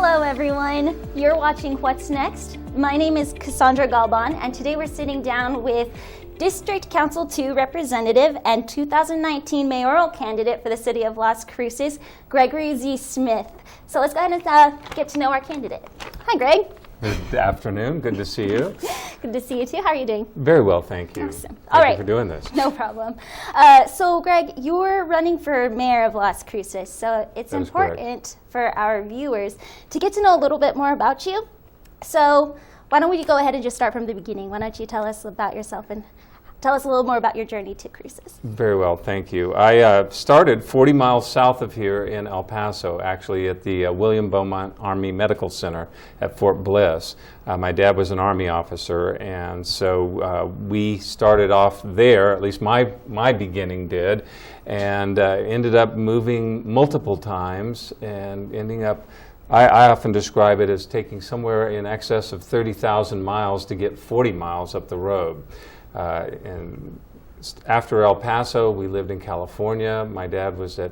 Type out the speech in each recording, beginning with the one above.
Hello everyone, you're watching What's Next. My name is Cassandra Galban, and today we're sitting down with District Council 2 representative and 2019 mayoral candidate for the city of Las Cruces, Gregory Z. Smith. So let's go ahead and get to know our candidate. Hi Greg. Good afternoon, good to see you. Good to see you too. How are you doing? Very well, thank you. Awesome. Thank you for doing this. No problem. So Greg, you're running for mayor of Las Cruces, so it's important for our viewers to get to know a little bit more about you. So why don't we go ahead and just start from the beginning? Why don't you tell us about yourself and tell us a little more about your journey to Cruces. Very well, thank you. I started 40 miles south of here in El Paso, actually at the William Beaumont Army Medical Center at Fort Bliss. My dad was an Army officer, and so we started off there, at least my beginning did, and ended up moving multiple times and ending up, I often describe it as taking somewhere in excess of 30,000 miles to get 40 miles up the road. And after El Paso, we lived in California. My dad was at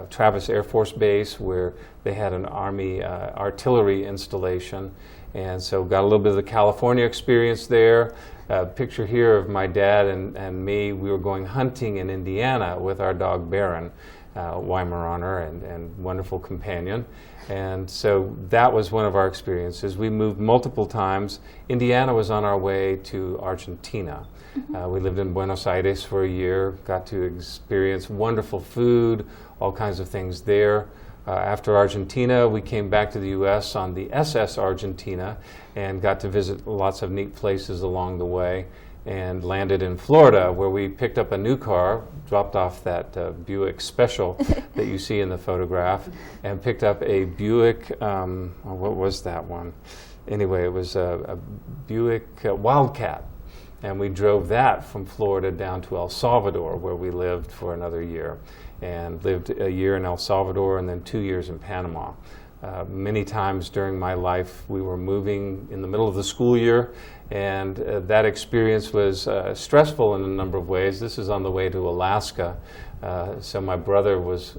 Travis Air Force Base, where they had an Army artillery installation, and so got a little bit of the California experience there. Picture here of my dad and me. We were going hunting in Indiana with our dog Baron, Weimaraner, and wonderful companion. And so that was one of our experiences. We moved multiple times. Indiana was on our way to Argentina. We lived in Buenos Aires for a year, got to experience wonderful food, all kinds of things there. After Argentina, we came back to the U.S. on the SS Argentina and got to visit lots of neat places along the way, and landed in Florida, where we picked up a new car, dropped off that Buick Special that you see in the photograph, and picked up a Buick, what was that one? Anyway, it was a Buick Wildcat, and we drove that from Florida down to El Salvador, where we lived for another year, and lived a year in El Salvador and then 2 years in Panama. Many times during my life, we were moving in the middle of the school year, and that experience was stressful in a number of ways. This is on the way to Alaska, so my brother was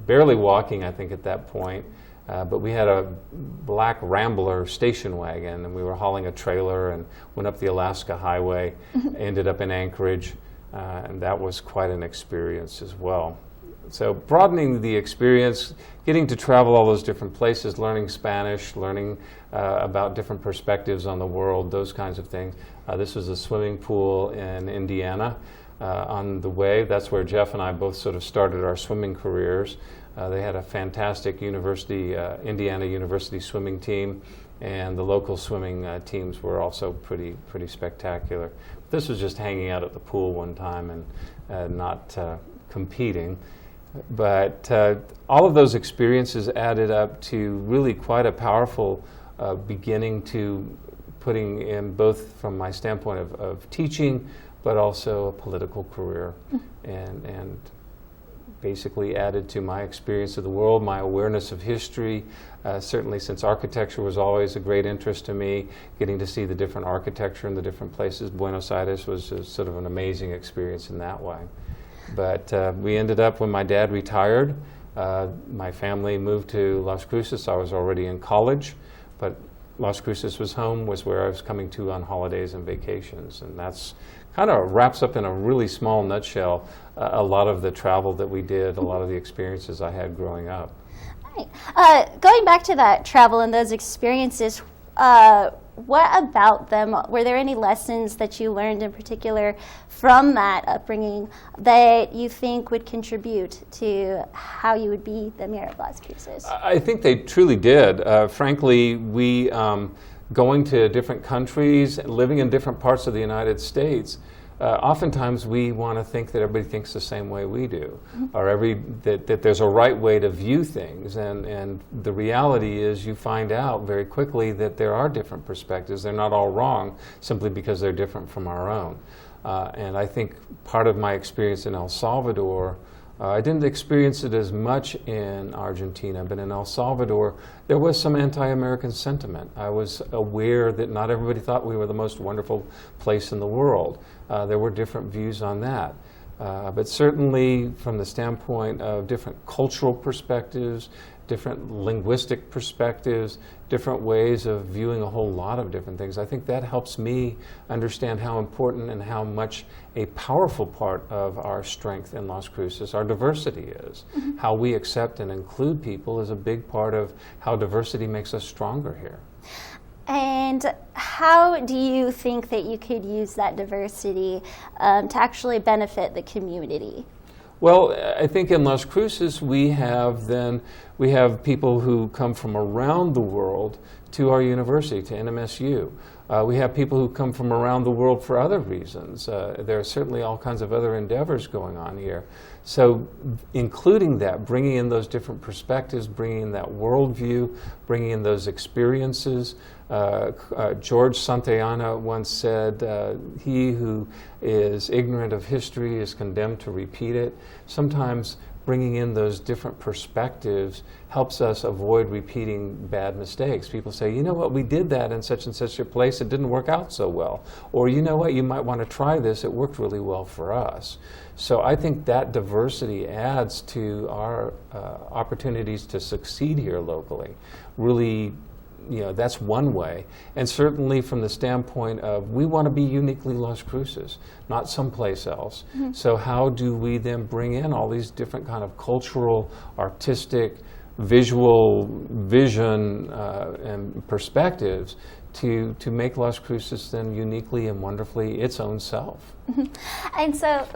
barely walking, I think, at that point, but we had a black Rambler station wagon, and we were hauling a trailer and went up the Alaska Highway, ended up in Anchorage, and that was quite an experience as well. So broadening the experience, getting to travel all those different places, learning Spanish, learning about different perspectives on the world, those kinds of things. This was a swimming pool in Indiana on the way. That's where Jeff and I both sort of started our swimming careers. They had a fantastic university, Indiana University swimming team, and the local swimming teams were also pretty spectacular. This was just hanging out at the pool one time and not competing. But all of those experiences added up to really quite a powerful beginning to putting in, both from my standpoint of teaching, but also a political career, and basically added to my experience of the world, my awareness of history. Certainly, since architecture was always a great interest to me, getting to see the different architecture in the different places. Buenos Aires was sort of an amazing experience in that way. But we ended up, when my dad retired, my family moved to Las Cruces. I was already in college, but Las Cruces was home, was where I was coming to on holidays and vacations. And that's kind of wraps up in a really small nutshell a lot of the travel that we did, a lot of the experiences I had growing up. Right. Going back to that travel and those experiences, what about them? Were there any lessons that you learned in particular from that upbringing that you think would contribute to how you would be the mayor of Las Cruces? I think they truly did. Frankly, we going to different countries, living in different parts of the United States, oftentimes we want to think that everybody thinks the same way we do, or that there's a right way to view things, and the reality is you find out very quickly that there are different perspectives. They're not all wrong simply because they're different from our own. And I think part of my experience in El Salvador, I didn't experience it as much in Argentina, but in El Salvador, there was some anti-American sentiment. I was aware that not everybody thought we were the most wonderful place in the world. There were different views on that. But certainly from the standpoint of different cultural perspectives different linguistic perspectives, different ways of viewing a whole lot of different things. I think that helps me understand how important and how much a powerful part of our strength in Las Cruces, our diversity is. Mm-hmm. How we accept and include people is a big part of how diversity makes us stronger here. And how do you think that you could use that diversity to actually benefit the community? Well, I think in Las Cruces we have people who come from around the world to our university, to NMSU. We have people who come from around the world for other reasons. There are certainly all kinds of other endeavors going on here. So including that, bringing in those different perspectives, bringing in that worldview, bringing in those experiences. George Santayana once said, he who is ignorant of history is condemned to repeat it. Sometimes bringing in those different perspectives helps us avoid repeating bad mistakes. People say, you know what, we did that in such and such a place, it didn't work out so well. Or you know what, you might want to try this, it worked really well for us. So I think that diversity adds to our opportunities to succeed here locally. Really, that's one way. And certainly from the standpoint of we want to be uniquely Las Cruces, not someplace else. Mm-hmm. So how do we then bring in all these different kind of cultural, artistic, visual vision and perspectives to make Las Cruces then uniquely and wonderfully its own self. Mm-hmm. And so,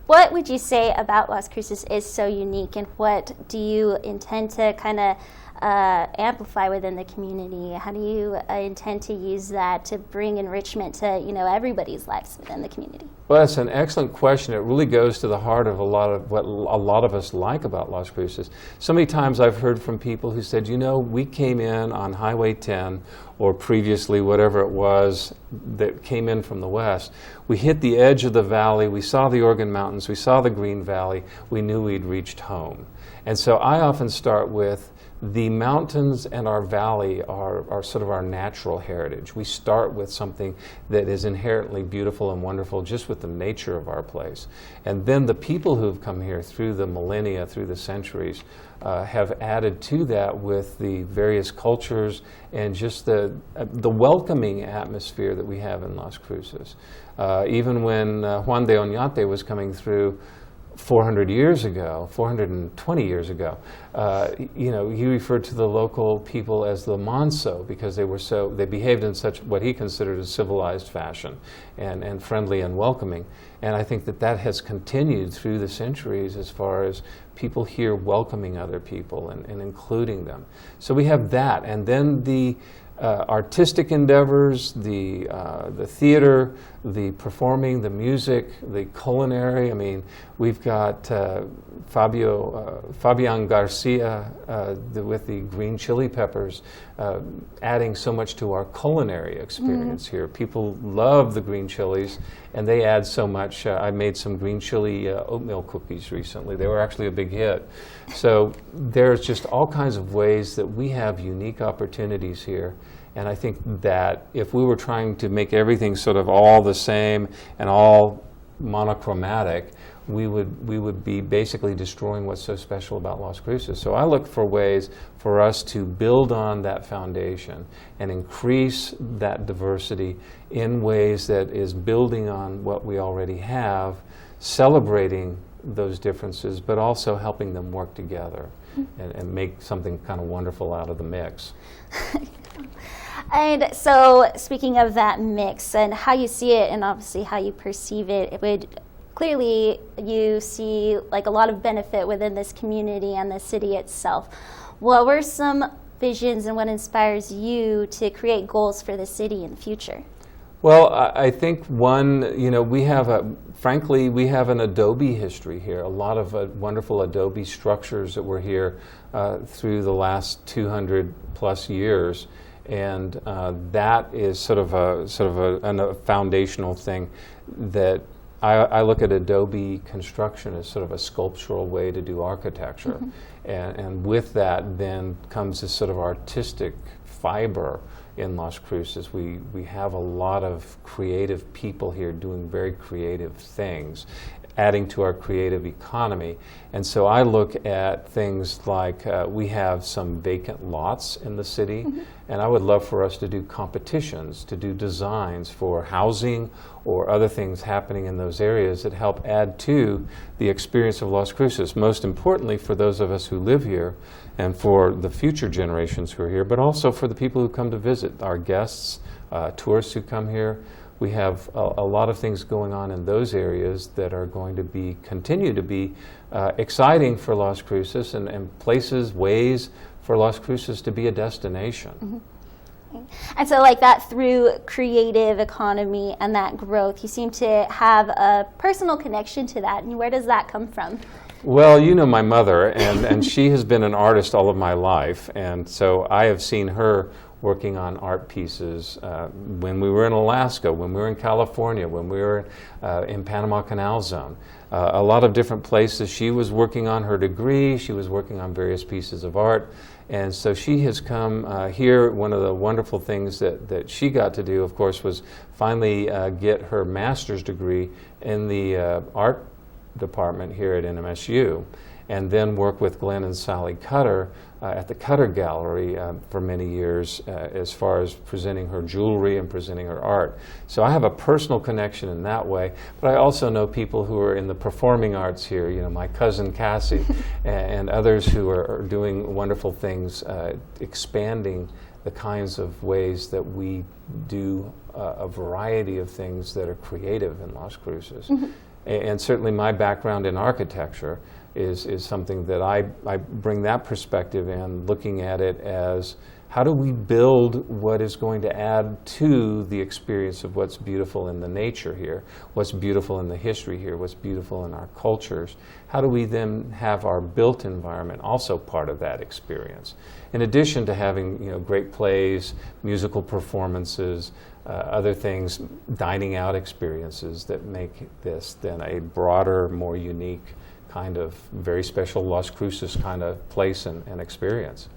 what would you say about Las Cruces is so unique, and what do you intend to kind of amplify within the community? How do you intend to use that to bring enrichment to everybody's lives within the community? Well, that's an excellent question. It really goes to the heart of a lot of what a lot of us like about Las Cruces. So many times I've heard from people who said, we came in on Highway 10, or previously whatever it was that came in from the west. We hit the edge of the valley, we saw the Organ Mountains, we saw the Green Valley, we knew we'd reached home. And so I often start with, the mountains and our valley are sort of our natural heritage. We start with something that is inherently beautiful and wonderful just with the nature of our place. And then the people who've come here through the millennia, through the centuries, have added to that with the various cultures and just the welcoming atmosphere that we have in Las Cruces. Even when Juan de Oñate was coming through 420 years ago, he referred to the local people as the Manso because they behaved in such what he considered a civilized fashion and friendly and welcoming. And I think that has continued through the centuries as far as people here welcoming other people and including them. So we have that, and then the artistic endeavors, the theater, the performing, the music, the culinary. I mean, we've got Fabian Garcia with the green chili peppers adding so much to our culinary experience here. People love the green chilies, and they add so much. I made some green chili oatmeal cookies recently. They were actually a big hit. So there's just all kinds of ways that we have unique opportunities here. And I think that if we were trying to make everything sort of all the same and all monochromatic, we would be basically destroying what's so special about Las Cruces. So I look for ways for us to build on that foundation and increase that diversity in ways that is building on what we already have, celebrating those differences, but also helping them work together and make something kind of wonderful out of the mix. And so, speaking of that mix and how you see it and obviously how you perceive it, it would clearly you see a lot of benefit within this community and the city itself. What were some visions and what inspires you to create goals for the city in the future? Well, I think one, we have an Adobe history here. A lot of wonderful Adobe structures that were here through the last 200 plus years. And that is sort of a foundational thing that I look at Adobe construction as sort of a sculptural way to do architecture. And with that then comes this sort of artistic fiber in Las Cruces. We have a lot of creative people here doing very creative things. adding to our creative economy. And so I look at things like we have some vacant lots in the city, and I would love for us to do competitions, to do designs for housing or other things happening in those areas that help add to the experience of Las Cruces. Most importantly, for those of us who live here and for the future generations who are here, but also for the people who come to visit, our guests, tourists who come here. We have a lot of things going on in those areas that are going to continue to be exciting for Las Cruces and places, ways for Las Cruces to be a destination. And so like that, through creative economy and that growth, you seem to have a personal connection to that. And where does that come from? Well, you know my mother, and she has been an artist all of my life, and so I have seen her working on art pieces when we were in Alaska, when we were in California, when we were in Panama Canal Zone. A lot of different places. She was working on her degree, she was working on various pieces of art, and so she has come here. One of the wonderful things that she got to do, of course, was finally get her master's degree in the art department here at NMSU, and then work with Glenn and Sally Cutter at the Cutter Gallery for many years as far as presenting her jewelry and presenting her art. So I have a personal connection in that way, but I also know people who are in the performing arts here, you know, my cousin Cassie and others who are doing wonderful things, expanding the kinds of ways that we do a variety of things that are creative in Las Cruces. And certainly my background in architecture is something that I bring that perspective in, looking at it as how do we build what is going to add to the experience of what's beautiful in the nature here, what's beautiful in the history here, what's beautiful in our cultures. How do we then have our built environment also part of that experience? In addition to having, you know, great plays, musical performances, other things, dining out experiences that make this then a broader, more unique kind of very special Las Cruces kind of place and experience.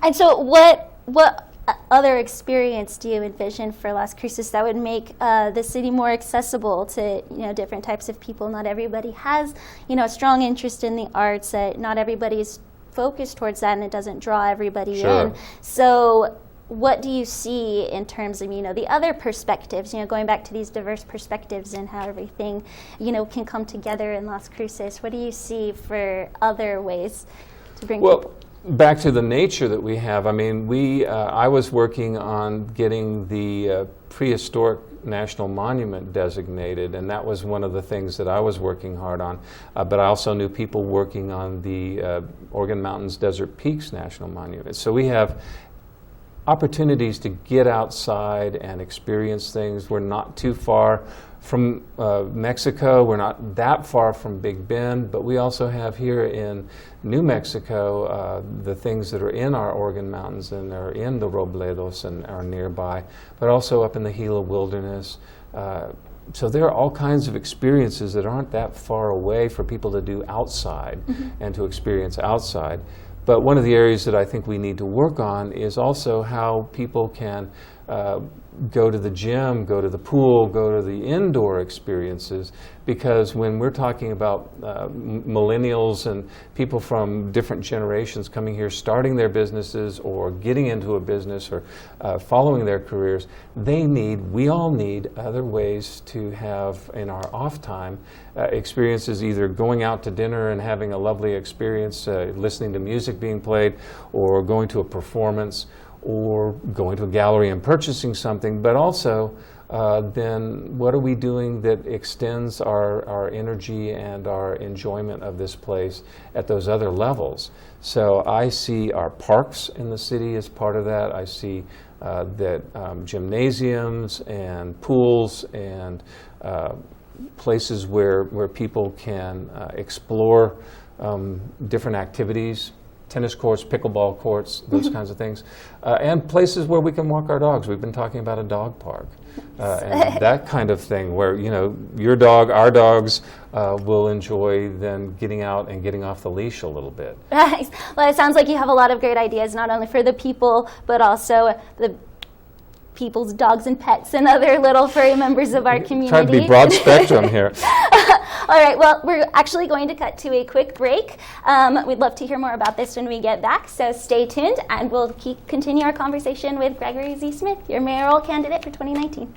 And so what other experience do you envision for Las Cruces that would make the city more accessible to, you know, different types of people? Not everybody has, you know, a strong interest in the arts. Not everybody's focused towards that, and it doesn't draw everybody in. So what do you see in terms of, you know, the other perspectives, you know, going back to these diverse perspectives and how everything, you know, can come together in Las Cruces? What do you see for other ways to bring people? Back to the nature that we have. I mean, I was working on getting the prehistoric national monument designated, and that was one of the things that I was working hard on. But I also knew people working on the Organ Mountains Desert Peaks National Monument. So we have opportunities to get outside and experience things. We're not too far from Mexico. We're not that far from Big Bend, but we also have here in New Mexico the things that are in our Organ Mountains and are in the Robledos and are nearby, but also up in the Gila Wilderness. So there are all kinds of experiences that aren't that far away for people to do outside and to experience outside. But one of the areas that I think we need to work on is also how people can go to the gym, go to the pool, go to the indoor experiences, because when we're talking about millennials and people from different generations coming here, starting their businesses or getting into a business or following their careers, we all need other ways to have in our off time experiences, either going out to dinner and having a lovely experience, listening to music being played, or going to a performance, or going to a gallery and purchasing something, but also then what are we doing that extends our energy and our enjoyment of this place at those other levels? So I see our parks in the city as part of that. I see that gymnasiums and pools and places where people can explore different activities, tennis courts, pickleball courts, those kinds of things, and places where we can walk our dogs. We've been talking about a dog park and that kind of thing, where, you know, your dog, our dogs will enjoy then getting out and getting off the leash a little bit. Well, it sounds like you have a lot of great ideas, not only for the people, but also the people's dogs and pets and other little furry members of our community. Try to be broad spectrum here. All right, well, we're actually going to cut to a quick break. We'd love to hear more about this when we get back, so stay tuned, and we'll continue our conversation with Gregory Z. Smith, your mayoral candidate for 2019.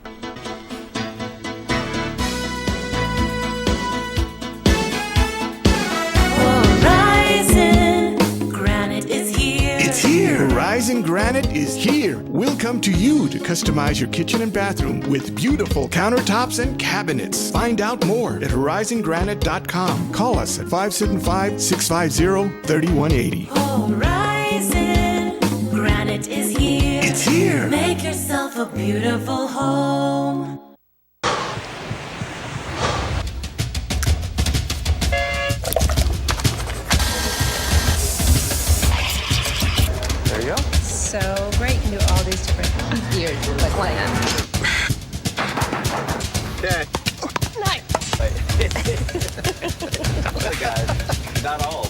Horizon Granite is here. We'll come to you to customize your kitchen and bathroom with beautiful countertops and cabinets. Find out more at horizongranite.com. Call us at 575-650-3180. Horizon Granite is here. It's here. Make yourself a beautiful home. So great, you can do all these different gears, like one hand. Okay. Nice. Guys, not all.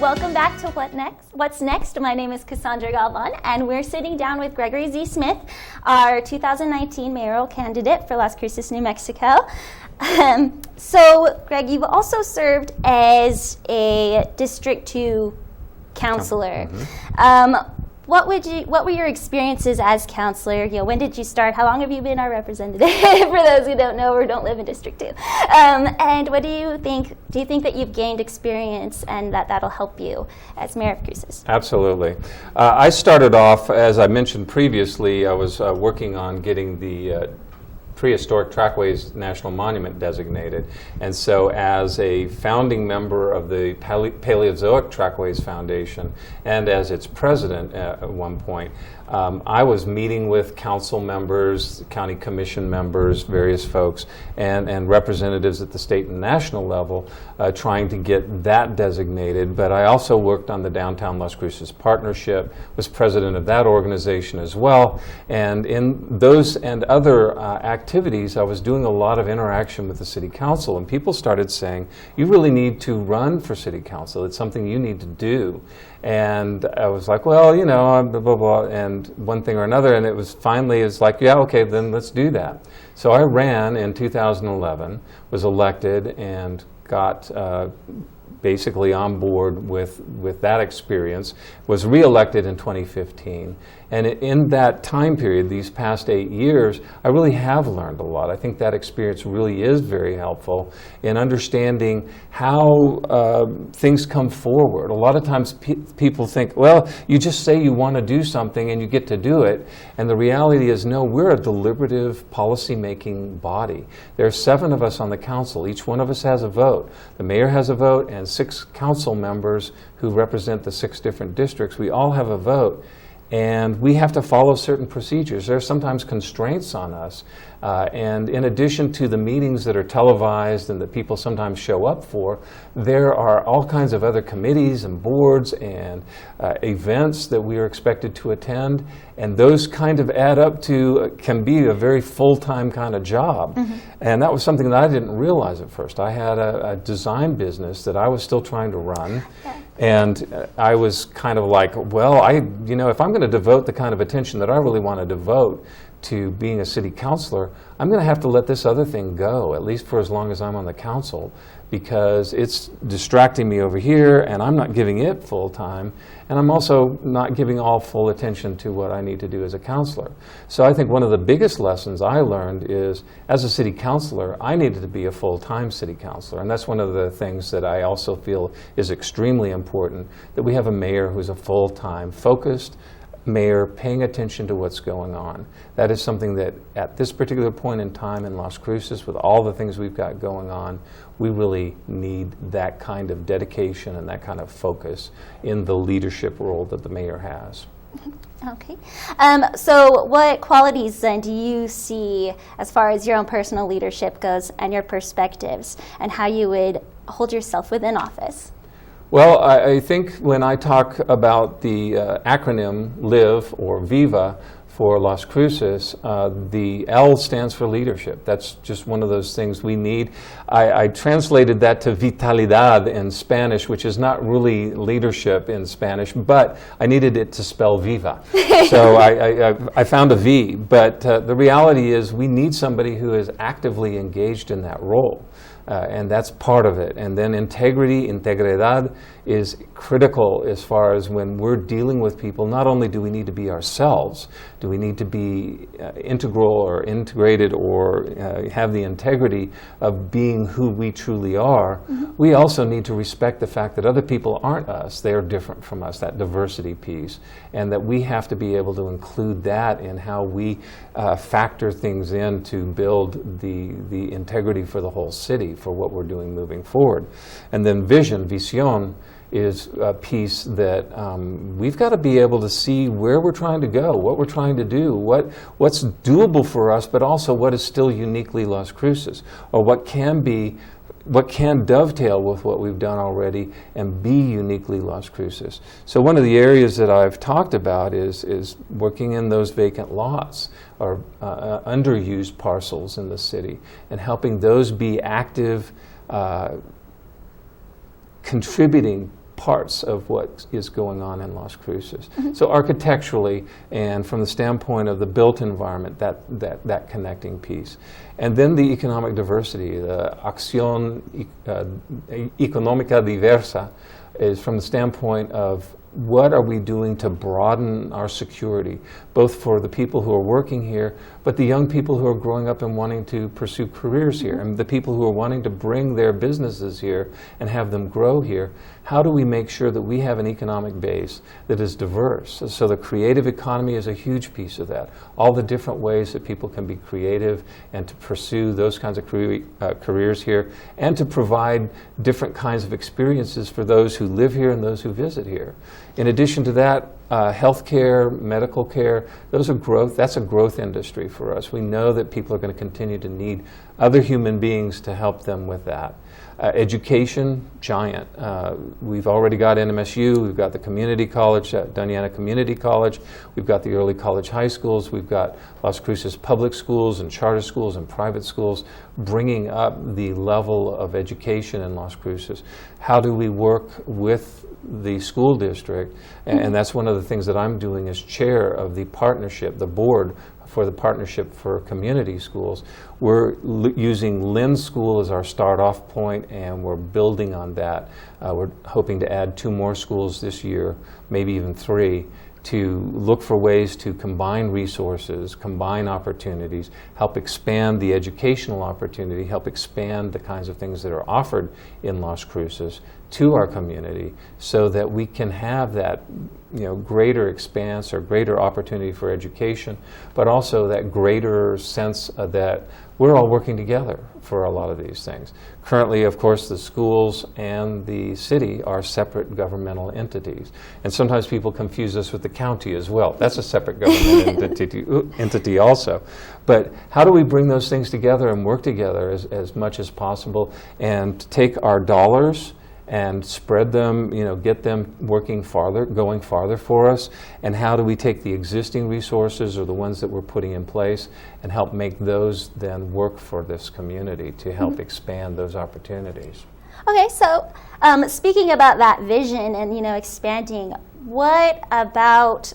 Welcome back to What's Next? My name is Cassandra Galvan, and we're sitting down with Gregory Z. Smith, our 2019 mayoral candidate for Las Cruces, New Mexico. So, Greg, you've also served as a District 2 counselor. What were your experiences as counselor? When did you start? How long have you been our representative? For those who don't know or don't live in District 2. And what do you think? Do you think that you've gained experience and that'll help you as mayor of Cruces? Absolutely. I started off, as I mentioned previously, I was working on getting the Prehistoric Trackways National Monument designated. And so as a founding member of the Paleozoic Trackways Foundation and as its president at one point, I was meeting with council members, county commission members, various folks, and representatives at the state and national level trying to get that designated. But I also worked on the Downtown Las Cruces Partnership, was president of that organization as well. And in those and other activities, I was doing a lot of interaction with the city council, and people started saying, you really need to run for city council. It's something you need to do. And I was like, well, blah, blah, blah, and one thing or another, and it was finally, it's like, yeah, okay, then let's do that. So I ran in 2011, was elected, and got basically on board with that experience, was re-elected in 2015. And in that time period, these past 8 years, I really have learned a lot. I think that experience really is very helpful in understanding how things come forward. A lot of times people think, well, you just say you want to do something and you get to do it. And the reality is, no, we're a deliberative policy-making body. There are 7 of us on the council. Each one of us has a vote. The mayor has a vote, and 6 council members who represent the 6 different districts. We all have a vote. And we have to follow certain procedures. There are sometimes constraints on us. And in addition to the meetings that are televised and that people sometimes show up for, there are all kinds of other committees and boards and events that we are expected to attend. And those kind of add up to, can be a very full-time kind of job. Mm-hmm. And that was something that I didn't realize at first. I had a design business that I was still trying to run. Okay. And I was kind of like, well, if I'm going to devote the kind of attention that I really want to devote to being a city councilor, I'm going to have to let this other thing go, at least for as long as I'm on the council, because it's distracting me over here and I'm not giving it full time, and I'm also not giving all full attention to what I need to do as a councilor. So I think one of the biggest lessons I learned is, as a city councilor, I needed to be a full-time city councilor, and that's one of the things that I also feel is extremely important, that we have a mayor who's a full-time, focused mayor paying attention to what's going on. That is something that at this particular point in time in Las Cruces, with all the things we've got going on, we really need that kind of dedication and that kind of focus in the leadership role that the mayor has. Okay. So what qualities then do you see as far as your own personal leadership goes and your perspectives and how you would hold yourself within office? Well, I think when I talk about the acronym LIVE or VIVA for Las Cruces, the L stands for leadership. That's just one of those things we need. I translated that to vitalidad in Spanish, which is not really leadership in Spanish, but I needed it to spell viva. So I found a V, but the reality is we need somebody who is actively engaged in that role. And that's part of it. And then integrity, integridad, is critical as far as when we're dealing with people. Not only do we need to be ourselves, do we need to be integral or integrated or have the integrity of being who we truly are, we also need to respect the fact that other people aren't us. They are different from us, that diversity piece, and that we have to be able to include that in how we factor things in to build the integrity for the whole city, for what we're doing moving forward. And then vision, visión, is a piece that we've got to be able to see where we're trying to go, what we're trying to do, what's doable for us, but also what is still uniquely Las Cruces, or what can dovetail with what we've done already and be uniquely Las Cruces. So one of the areas that I've talked about is working in those vacant lots or underused parcels in the city and helping those be active, contributing parts of what is going on in Las Cruces. So architecturally and from the standpoint of the built environment, that connecting piece. And then the economic diversity, the acción económica diversa, is from the standpoint of what are we doing to broaden our security, both for the people who are working here, but the young people who are growing up and wanting to pursue careers here, and the people who are wanting to bring their businesses here and have them grow here. How do we make sure that we have an economic base that is diverse? So the creative economy is a huge piece of that. All the different ways that people can be creative and to pursue those kinds of careers here, and to provide different kinds of experiences for those who live here and those who visit here. In addition to that, healthcare, medical care, that's a growth industry for us. We know that people are going to continue to need other human beings to help them with that. Education, giant. We've already got NMSU, we've got the community college, Doñana Community College, we've got the early college high schools, we've got Las Cruces public schools and charter schools and private schools, bringing up the level of education in Las Cruces. How do we work with the school district? And that's one of the things that I'm doing as chair of the partnership, the board for the Partnership for Community Schools. We're using Lynn School as our start-off point, and we're building on that. We're hoping to add 2 more schools this year, maybe even 3, to look for ways to combine resources, combine opportunities, help expand the educational opportunity, help expand the kinds of things that are offered in Las Cruces to our community, so that we can have that greater expanse or greater opportunity for education, but also that greater sense that we're all working together for a lot of these things. Currently, of course, the schools and the city are separate governmental entities. And sometimes people confuse us with the county as well. That's a separate government entity also. But how do we bring those things together and work together as much as possible and take our dollars and spread them, get them working farther, going farther for us? And how do we take the existing resources or the ones that we're putting in place and help make those then work for this community to help expand those opportunities? Okay, so speaking about that vision and expanding what about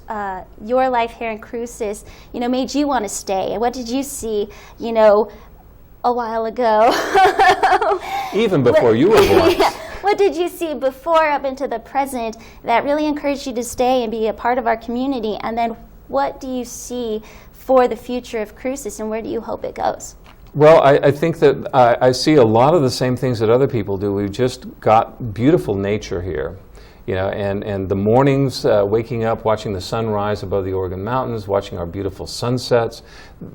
your life here in Cruces, made you want to stay? And what did you see, a while ago? Even before you were born. Yeah. What did you see before up into the present that really encouraged you to stay and be a part of our community? And then what do you see for the future of Cruces, and where do you hope it goes? Well, I think that I see a lot of the same things that other people do. We've just got beautiful nature here. And the mornings, waking up, watching the sun rise above the Oregon Mountains, watching our beautiful sunsets.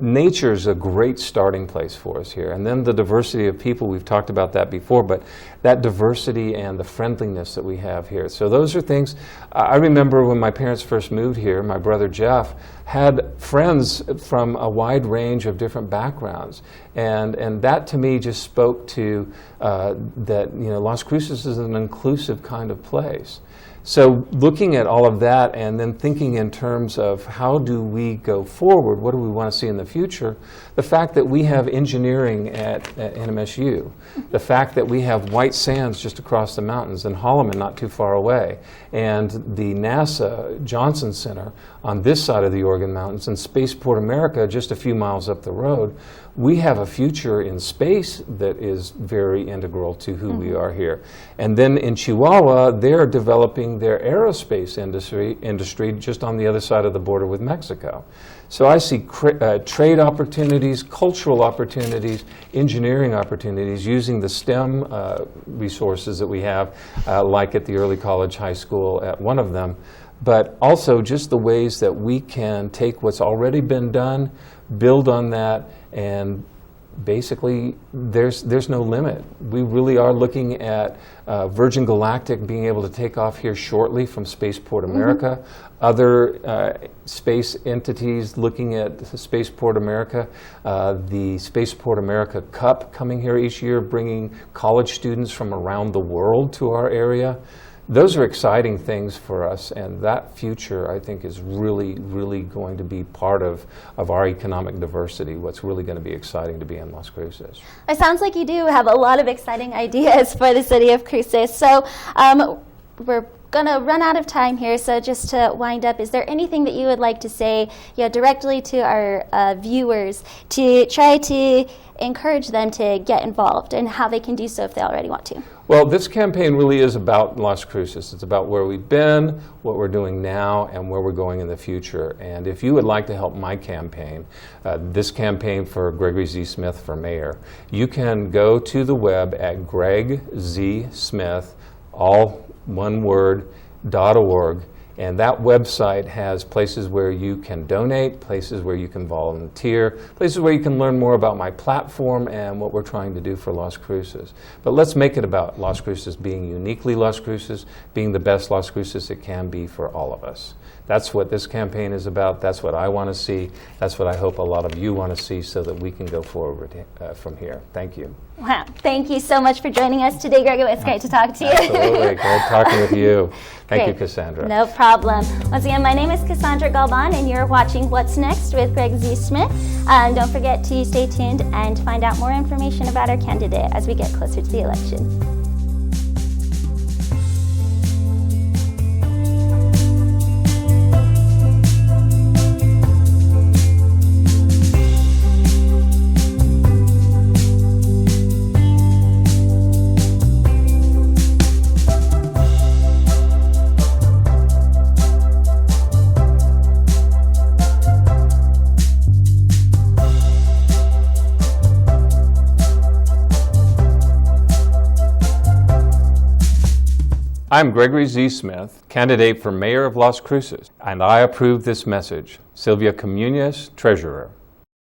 Nature's a great starting place for us here. And then the diversity of people, we've talked about that before, but that diversity and the friendliness that we have here. So those are things, I remember when my parents first moved here, my brother Jeff had friends from a wide range of different backgrounds. And that to me just spoke to that, Las Cruces is an inclusive kind of place. So looking at all of that and then thinking in terms of how do we go forward, what do we want to see in the future, the fact that we have engineering at NMSU, the fact that we have White Sands just across the mountains and Holloman not too far away, and the NASA Johnson Center on this side of the Oregon Mountains, and Spaceport America just a few miles up the road, we have a future in space that is very integral to who we are here. And then in Chihuahua, they're developing their aerospace industry just on the other side of the border with Mexico. So I see trade opportunities, cultural opportunities, engineering opportunities using the STEM resources that we have, like at the early college high school at one of them, but also just the ways that we can take what's already been done, build on that, and basically there's no limit. We really are looking at Virgin Galactic being able to take off here shortly from Spaceport America, other space entities looking at Spaceport America, the Spaceport America Cup coming here each year, bringing college students from around the world to our area. Those are exciting things for us, and that future, I think, is really, really going to be part of our economic diversity, what's really going to be exciting to be in Las Cruces. It sounds like you do have a lot of exciting ideas for the city of Cruces. So we're going to run out of time here, so just to wind up, is there anything that you would like to say directly to our viewers to try to encourage them to get involved, and how they can do so if they already want to? Well, this campaign really is about Las Cruces. It's about where we've been, what we're doing now, and where we're going in the future. And if you would like to help my campaign, this campaign for Gregory Z. Smith for mayor, you can go to the web at gregzsmith, all one word, .org. And that website has places where you can donate, places where you can volunteer, places where you can learn more about my platform and what we're trying to do for Las Cruces. But let's make it about Las Cruces being uniquely Las Cruces, being the best Las Cruces it can be for all of us. That's what this campaign is about. That's what I want to see. That's what I hope a lot of you want to see, so that we can go forward from here. Thank you. Wow. Thank you so much for joining us today, Gregory. It's great to talk to you. Absolutely. Great talking with you. Thank you, Great. Cassandra. No problem. Once again, my name is Cassandra Galban, and you're watching What's Next with Greg Z. Smith. Don't forget to stay tuned and find out more information about our candidate as we get closer to the election. I'm Gregory Z. Smith, candidate for mayor of Las Cruces, and I approve this message. Sylvia Comunez, treasurer.